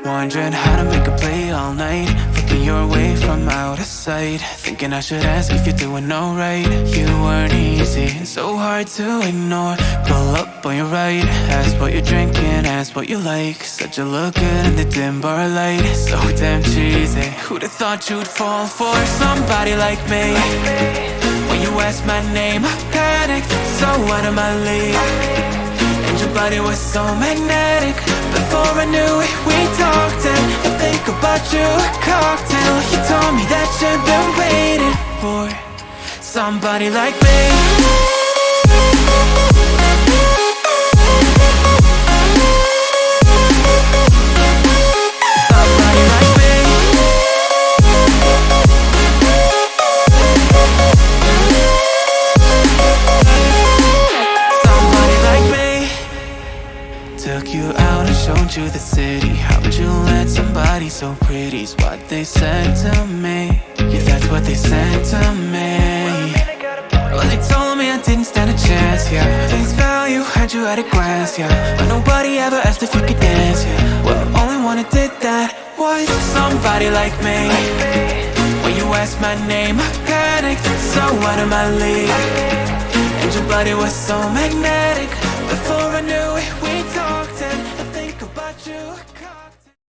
Wondering how to make a play all night, looking your way from out of sight, thinking I should ask if you're doing alright. You weren't easy, so hard to ignore. Pull up on your right, ask what you're drinking, ask what you like. Said you look good in the dim bar light, so damn cheesy. Who'd have thought you'd fall for somebody like me? When you asked my name, I panicked, so out of my league. And your body was so magnetic. Before I knew it, we talked, and I think about you a cocktail. You told me that you've been waiting for somebody like me. Somebody like me. Somebody like me. Took you out and showed you the city. How'd you let somebody so pretty's what they said to me? Yeah, that's what they said to me. Well, they told me I didn't stand a chance, yeah. Face value, had you at a glance, yeah. But nobody ever asked if you could dance, yeah. Well, only one who did that was somebody like me. When you asked my name, I panicked, so out of my league. And your body was so magnetic. Before I knew it,